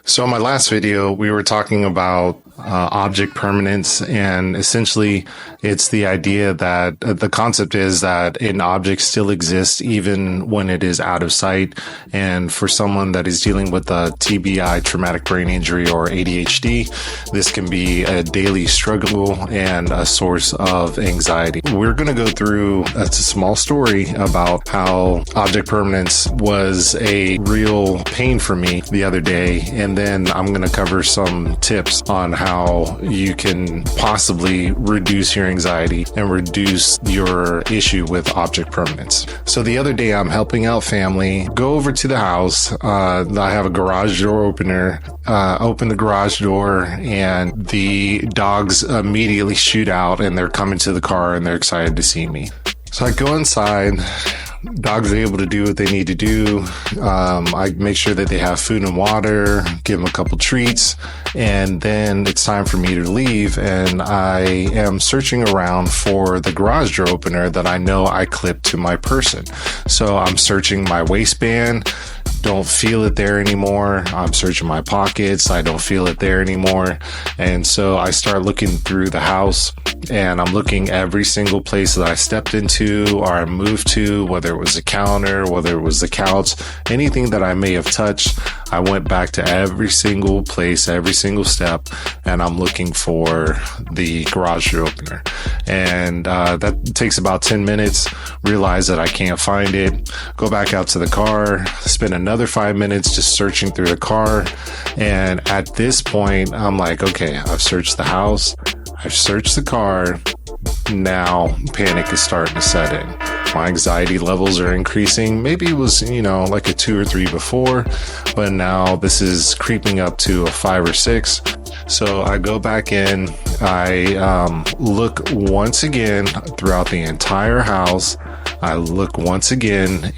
So in my last video, we were talking about object permanence, and essentially it's the idea that the concept is that an object still exists even when it is out of sight. And for someone that is dealing with a TBI, traumatic brain injury, or ADHD, this can be a daily struggle and a source of anxiety. We're going to go through a small story about how object permanence was a real pain for me the other day, and then I'm going to cover some tips on how you can possibly reduce your anxiety and reduce your issue with object permanence. So the other day I'm helping out family, go over to the house. I have a garage door opener, open the garage door, and the dogs immediately shoot out and they're coming to the car and they're excited to see me. So I go inside. Dogs are able to do what they need to do. I make sure that they have food and water, give them a couple treats, and then it's time for me to leave. And I am searching around for the garage door opener that I know I clipped to my person. So I'm searching my waistband. Don't feel it there anymore. I'm searching my pockets. I don't feel it there anymore. And so I start looking through the house, and I'm looking every single place that I stepped into or I moved to, whether it was a counter, whether it was the couch, anything that I may have touched. I went back to every single place, every single step, and I'm looking for the garage door opener. And that takes about 10 minutes. Realize that I can't find it. Go back out to the car, spend another 5 minutes just searching through the car. And at this point, I'm like, okay, I've searched the house, I've searched the car. Now panic is starting to set in. My anxiety levels are increasing. Maybe it was, like a 2 or 3 before, but now this is creeping up to a 5 or 6. So I go back in, I look once again throughout the entire house. I look once again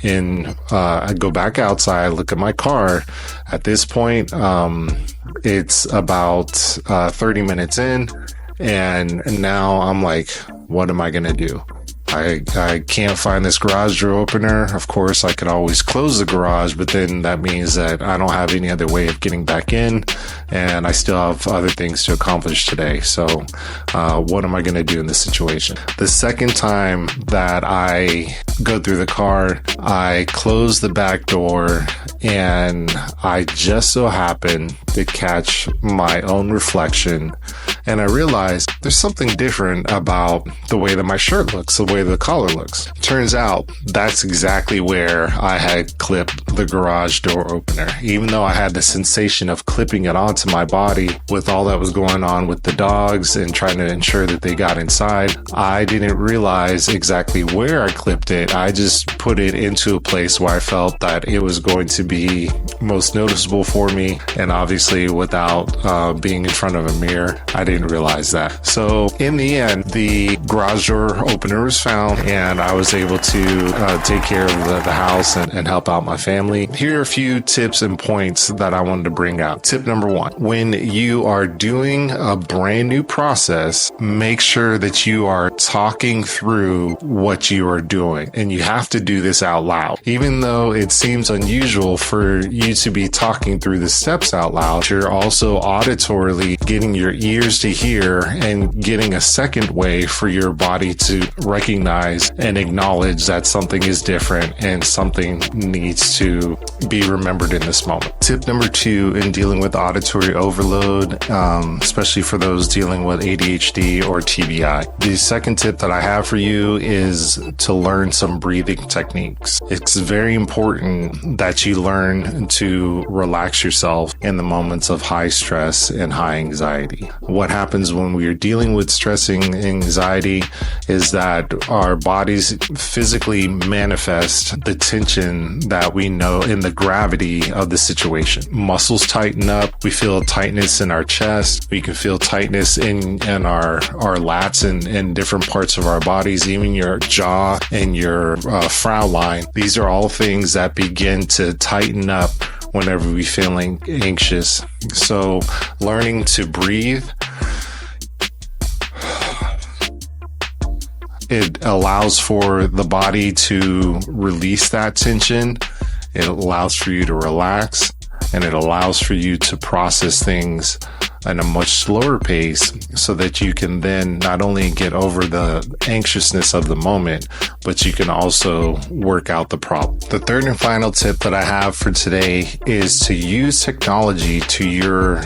I go back outside, look at my car. At this point, it's about 30 minutes in, and now I'm like, what am I going to do? I can't find this garage door opener. Of course, I could always close the garage, but then that means that I don't have any other way of getting back in, and I still have other things to accomplish today. So what am I going to do in this situation? The second time that I go through the car, I close the back door, and I just so happen to catch my own reflection, and I realize there's something different about the way that my shirt looks, the way the collar looks. Turns out that's exactly where I had clipped the garage door opener. Even though I had the sensation of clipping it onto my body with all that was going on with the dogs and trying to ensure that they got inside, I didn't realize exactly where I clipped it. I just put it into a place where I felt that it was going to be most noticeable for me, and obviously without being in front of a mirror, I didn't realize that. So in the end, the garage door opener was found, and I was able to take care of the house and help out my family. Here are a few tips and points that I wanted to bring out. Tip number 1, when you are doing a brand new process, make sure that you are talking through what you are doing, and you have to do this out loud. Even though it seems unusual for you to be talking through the steps out loud, you're also auditorily getting your ears to hear and getting a second way for your body to recognize and acknowledge that something is different and something needs to be remembered in this moment. Tip number 2 in dealing with auditory overload, especially for those dealing with ADHD or TBI. The second tip that I have for you is to learn some breathing techniques. It's very important that you learn to relax yourself in the moments of high stress and high anxiety. What happens when we are dealing with stressing anxiety is that our bodies physically manifest the tension that we know in the gravity of the situation. Muscles tighten up. We feel tightness in our chest. We can feel tightness in our lats and different parts of our bodies, even your jaw and your frown line. These are all things that begin to tighten up whenever we're feeling anxious. So learning to breathe, it allows for the body to release that tension. It allows for you to relax. and it allows for you to process things at a much slower pace so that you can then not only get over the anxiousness of the moment, but you can also work out the problem. The third and final tip that I have for today is to use technology to your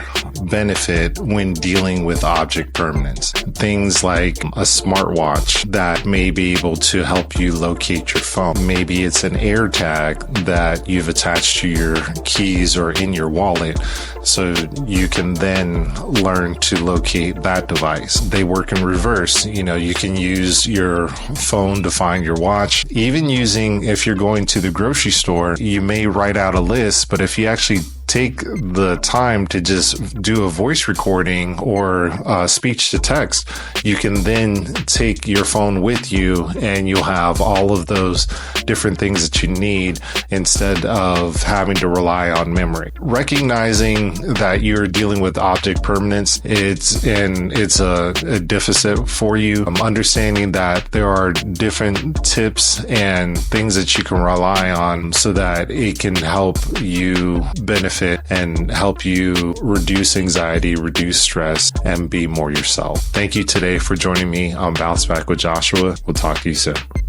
benefit when dealing with object permanence. Things like a smartwatch that may be able to help you locate your phone. Maybe it's an AirTag that you've attached to your keys or in your wallet, so you can then learn to locate that device. They work in reverse. You can use your phone to find your watch. Even if you're going to the grocery store, you may write out a list, but if you actually take the time to just do a voice recording or speech to text, you can then take your phone with you and you'll have all of those different things that you need instead of having to rely on memory. Recognizing that you're dealing with object permanence, it's a deficit for you. Understanding that there are different tips and things that you can rely on so that it can help you benefit and help you reduce anxiety, reduce stress, and be more yourself. Thank you today for joining me on Bounce Back with Joshua. We'll talk to you soon.